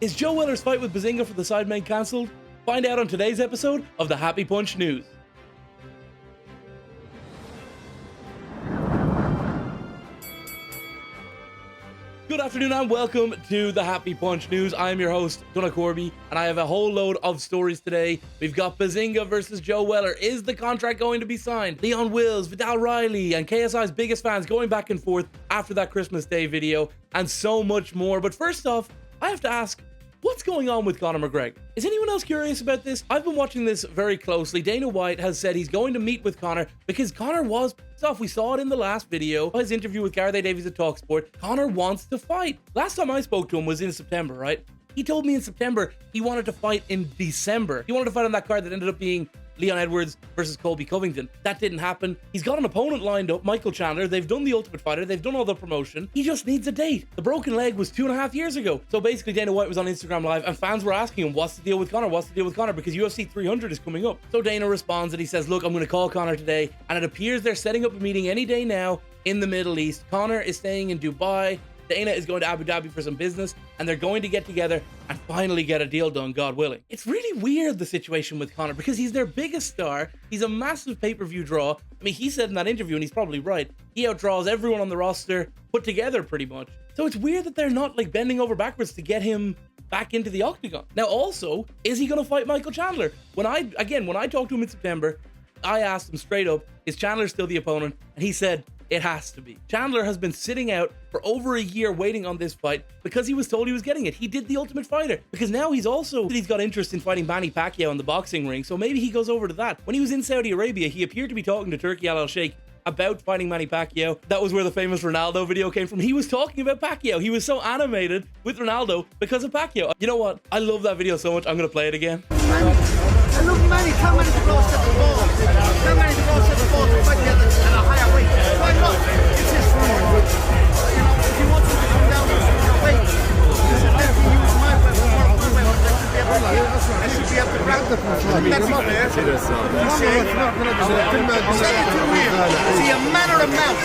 Is Joe Weller's fight with Behzinga for the Sidemen cancelled? Find out on today's episode of the Happy Punch News. Good afternoon and welcome to the Happy Punch News. I am your host, Donna Corby, and I have a whole load of stories today. We've got Behzinga versus Joe Weller. Is the contract going to be signed? Leon Wills, Vidal Riley, and KSI's biggest fans going back and forth after that Christmas Day video, and so much more. But first off, I have to ask, what's going on with Conor McGregor? Is anyone else curious about this? I've been watching this very closely. Dana White has said he's going to meet with Conor because Conor was pissed off. We saw it in the last video, his interview with Gareth Davies at TalkSport. Conor wants to fight. Last time I spoke to him was in September, right? He told me in September he wanted to fight in December. He wanted to fight on that card that ended up being Leon Edwards versus Colby Covington. That didn't happen. He's got an opponent lined up, Michael Chandler. They've done the Ultimate Fighter. They've done all the promotion. He just needs a date. The broken leg was 2.5 years ago. So basically Dana White was on Instagram Live and fans were asking him, what's the deal with Conor? What's the deal with Conor? Because UFC 300 is coming up. So Dana responds and he says, look, I'm going to call Conor today. And it appears they're setting up a meeting any day now in the Middle East. Conor is staying in Dubai. Dana is going to Abu Dhabi for some business, and they're going to get together and finally get a deal done, God willing. It's really weird, the situation with Conor, because he's their biggest star. He's a massive pay-per-view draw. I mean, he said in that interview, and he's probably right, he outdraws everyone on the roster put together pretty much. So it's weird that they're not like bending over backwards to get him back into the octagon. Now also, is he going to fight Michael Chandler? When I talked to him in September, I asked him straight up, is Chandler still the opponent? And he said, it has to be. Chandler has been sitting out for over a year waiting on this fight because he was told he was getting it. He did the Ultimate Fighter because now he's got interest in fighting Manny Pacquiao in the boxing ring, so maybe he goes over to that. When he was in Saudi Arabia, he appeared to be talking to Turki Al Sheikh about fighting Manny Pacquiao. That was where the famous Ronaldo video came from. He was talking about Pacquiao. He was so animated with Ronaldo because of Pacquiao. You know what? I love that video so much. I'm going to play it again. I love Manny. Tell Manny to go set the ball. Tell Manny to go set the ball to fight at a higher weight. Why not? It's his sport. You know, if he wants him to come down to a weight, he should definitely use my weapon. I should be able to grab the punch. That's not fair. Say it too weird. Is he a man or a mouse?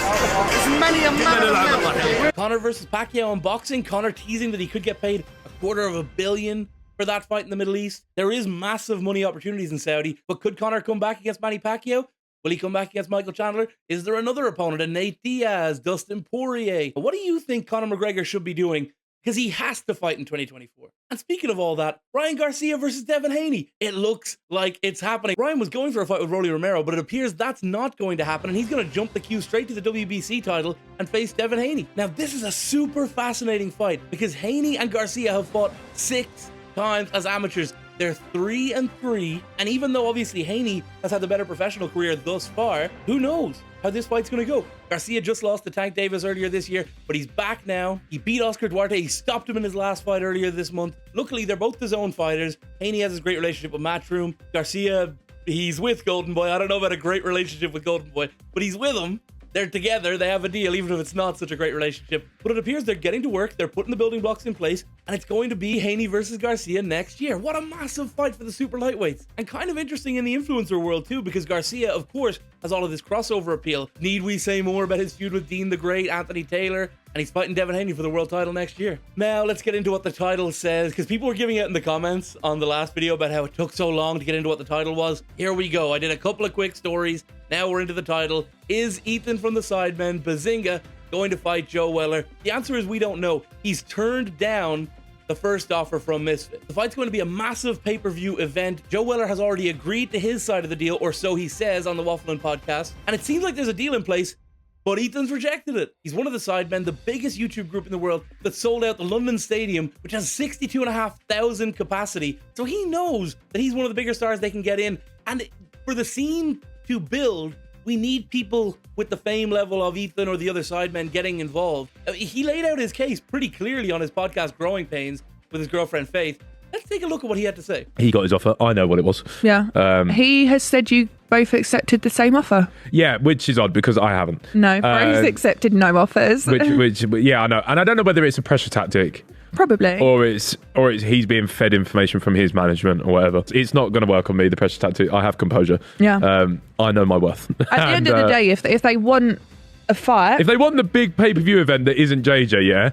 Is Manny a man or a mouse? Conor versus Pacquiao in boxing. Conor teasing that he could get paid $250 million for that fight in the Middle East. There is massive money opportunities in Saudi, but could Conor come back against Manny Pacquiao? Will he come back against Michael Chandler? Is there another opponent, a Nate Diaz, Dustin Poirier? What do you think Conor McGregor should be doing? Because he has to fight in 2024. And speaking of all that, Ryan Garcia versus Devin Haney. It looks like it's happening. Ryan was going for a fight with Rolly Romero, but it appears that's not going to happen, and he's going to jump the queue straight to the WBC title and face Devin Haney. Now, this is a super fascinating fight because Haney and Garcia have fought 6 times as amateurs. They're 3-3, and even though obviously Haney has had the better professional career thus far, who knows how this fight's gonna go. Garcia just lost to Tank Davis earlier this year, but he's back now. He beat Oscar Duarte. He stopped him in his last fight earlier this month. Luckily, they're both his own fighters. Haney has his great relationship with Matchroom. Garcia, he's with Golden Boy. I don't know about a great relationship with Golden Boy, but he's with him. They're together, they have a deal, even if it's not such a great relationship. But it appears they're getting to work, they're putting the building blocks in place, and it's going to be Haney versus Garcia next year. What a massive fight for the super lightweights. And kind of interesting in the influencer world too, because Garcia, of course, has all of this crossover appeal. Need we say more about his feud with Dean the Great, Anthony Taylor? And he's fighting Devin Haney for the world title next year. Now, let's get into what the title says, because people were giving out in the comments on the last video about how it took so long to get into what the title was. Here we go. I did a couple of quick stories. Now we're into the title. Is Ethan from the Sidemen, Behzinga, going to fight Joe Weller? The answer is we don't know. He's turned down the first offer from Misfit. The fight's going to be a massive pay-per-view event. Joe Weller has already agreed to his side of the deal, or so he says on the Wafflin podcast. And it seems like there's a deal in place, but Ethan's rejected it. He's one of the Sidemen, the biggest YouTube group in the world that sold out the London Stadium, which has 62,500 capacity. So he knows that he's one of the bigger stars they can get in. And for the scene to build, we need people with the fame level of Ethan or the other Sidemen getting involved. He laid out his case pretty clearly on his podcast Growing Pains with his girlfriend Faith. Let's take a look at what he had to say. He got his offer. I know what it was. Yeah. He has said you both accepted the same offer. Yeah, which is odd because I haven't. No, Bro's accepted no offers. Which, yeah, I know. And I don't know whether it's a pressure tactic. Probably. Or it's he's being fed information from his management or whatever. It's not going to work on me, the pressure tactic. I have composure. Yeah. I know my worth. At the end of the day, if they want a fight... If they want the big pay-per-view event that isn't JJ, yeah,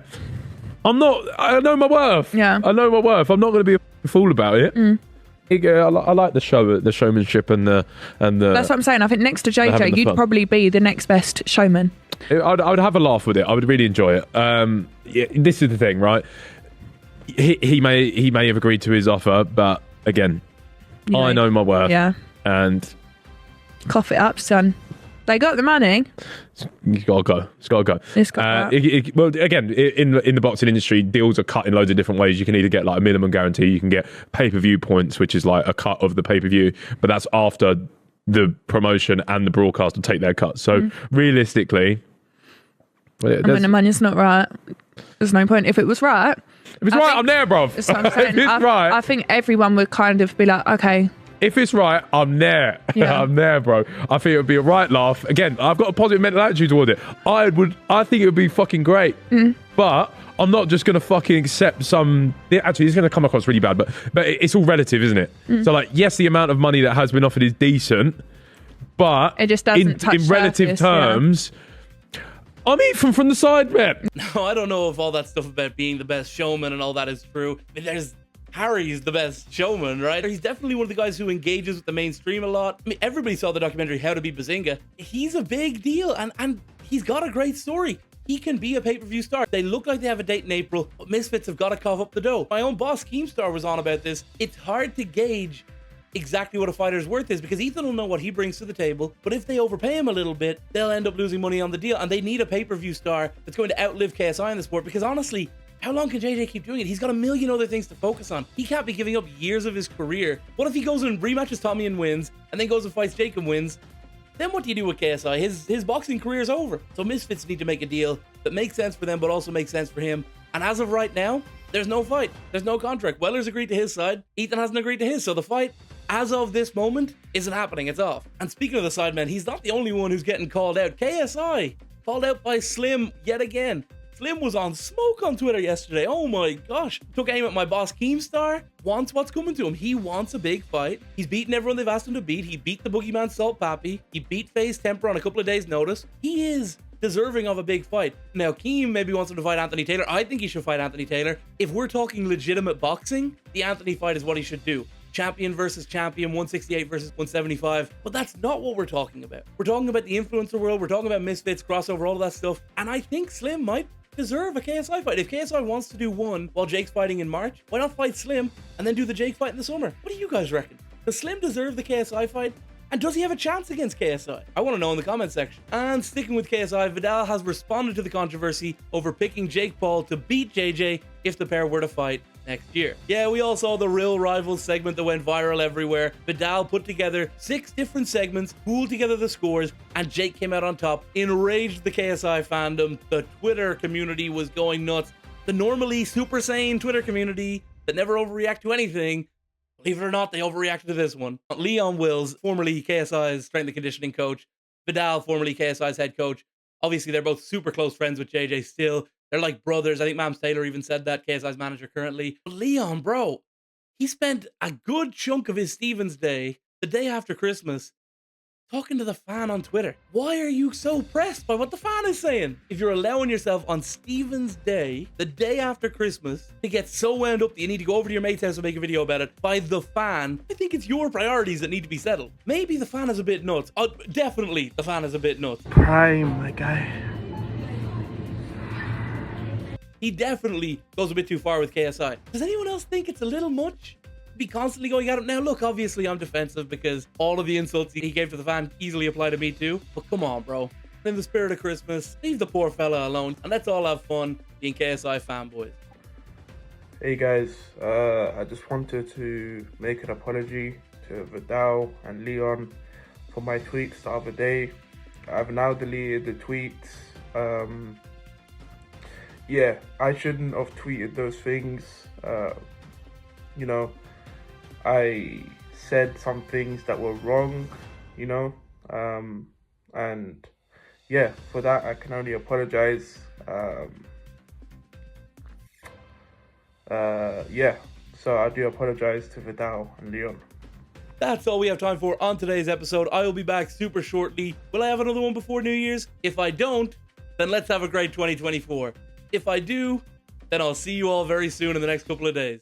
I'm not. I know my worth. Yeah. I know my worth. I'm not going to be a fool about it. I like the showmanship and the. That's what I'm saying. I think next to having JJ, the you'd fun. probably be the next best showman. I would have a laugh with it. I would really enjoy it. Yeah, this is the thing, right? He may have agreed to his offer, but again, I know my worth. Yeah. And Cough it up, son. They got the money. it's got to go. It's got to go. It's got that. Well, again, in the boxing industry, deals are cut in loads of different ways. You can either get like a minimum guarantee, you can get pay-per-view points, which is like a cut of the pay-per-view, but that's after the promotion and the broadcaster take their cut. So realistically, And when the money's not right, there's no point. If it was right, if it's I right, think- I'm there, bro. that's what I'm saying. If it's right, I think everyone would kind of be like, okay, if it's right, I'm there. Yeah. I'm there, bro. I think it would be a right laugh. Again, I've got a positive mental attitude toward it. I think it would be fucking great. But I'm not just going to fucking accept some... Actually, it's going to come across really bad, but it's all relative, isn't it? So, like, yes, the amount of money that has been offered is decent, but it just doesn't touch in relative surface, terms... I'm eating from the side, man. No, I don't know if all that stuff about being the best showman and all that is true. I mean, there's Harry's the best showman, right? He's definitely one of the guys who engages with the mainstream a lot. I mean, everybody saw the documentary How to Beat Behzinga. He's a big deal, and he's got a great story. He can be a pay-per-view star. They look like they have a date in April, but Misfits have got to cough up the dough. My own boss, Keemstar, was on about this. It's hard to gauge exactly what a fighter's worth is because Ethan will know what he brings to the table, but if they overpay him a little bit, they'll end up losing money on the deal, and they need a pay-per-view star that's going to outlive KSI in the sport because honestly, how long can JJ keep doing it? He's got a million other things to focus on. He can't be giving up years of his career. What if he goes and rematches Tommy and wins, and then goes and fights Jake and wins? Then what do you do with KSI? His boxing career is over. So Misfits need to make a deal that makes sense for them, but also makes sense for him. And as of right now, there's no fight. There's no contract. Weller's agreed to his side. Ethan hasn't agreed to his. So the fight, as of this moment, isn't happening. It's off. And speaking of the sidemen, he's not the only one who's getting called out. KSI called out by Slim yet again. Slim was on smoke on Twitter yesterday. Oh my gosh. Took aim at my boss Keemstar. Wants what's coming to him. He wants a big fight. He's beaten everyone they've asked him to beat. He beat the boogeyman Salt Pappy. He beat FaZe Temper on a couple of days' notice. He is deserving of a big fight. Now, Keem maybe wants him to fight Anthony Taylor. I think he should fight Anthony Taylor. If we're talking legitimate boxing, the Anthony fight is what he should do. Champion versus champion, 168 versus 175. But that's not what we're talking about. We're talking about the influencer world. We're talking about Misfits, crossover, all of that stuff. And I think Slim might deserve a KSI fight. If KSI wants to do one while Jake's fighting in March, why not fight Slim and then do the Jake fight in the summer? What do you guys reckon? Does Slim deserve the KSI fight? And does he have a chance against KSI? I want to know in the comment section. And sticking with KSI, Vidal has responded to the controversy over picking Jake Paul to beat JJ if the pair were to fight next year. Yeah, we all saw the Real Rivals segment that went viral everywhere. Vidal put together 6 different segments, pooled together the scores, and Jake came out on top, enraged the KSI fandom. The Twitter community was going nuts. The normally super sane Twitter community that never overreact to anything, believe it or not, they overreacted to this one. Leon Wills, formerly KSI's strength and conditioning coach, Vidal, formerly KSI's head coach. Obviously, they're both super close friends with JJ still. They're like brothers. I think Mams Taylor even said that, KSI's manager currently. But Leon, bro, he spent a good chunk of his Stevens Day, the day after Christmas, talking to the fan on Twitter. Why are you so pressed by what the fan is saying? If you're allowing yourself on Stevens Day, the day after Christmas, to get so wound up that you need to go over to your mate's house and make a video about it by the fan, I think it's your priorities that need to be settled. Maybe the fan is a bit nuts. Definitely the fan is a bit nuts. Prime, my guy. He definitely goes a bit too far with KSI. Does anyone else think it's a little much? Be constantly going at him. Now, look, obviously I'm defensive because all of the insults he gave to the fan easily apply to me too. But come on, bro. In the spirit of Christmas, leave the poor fella alone and let's all have fun being KSI fanboys. Hey guys, I just wanted to make an apology to Vidal and Leon for my tweets the other day. I've now deleted the tweets. Yeah, I shouldn't have tweeted those things. You know, I said some things that were wrong, you know, and yeah, for that I can only apologize. Yeah, so I do apologize to Vidal and Leon. That's all we have time for on today's episode. I will be back super shortly. Will I have another one before New Year's? If I don't, then let's have a great 2024. If I do, then I'll see you all very soon in the next couple of days.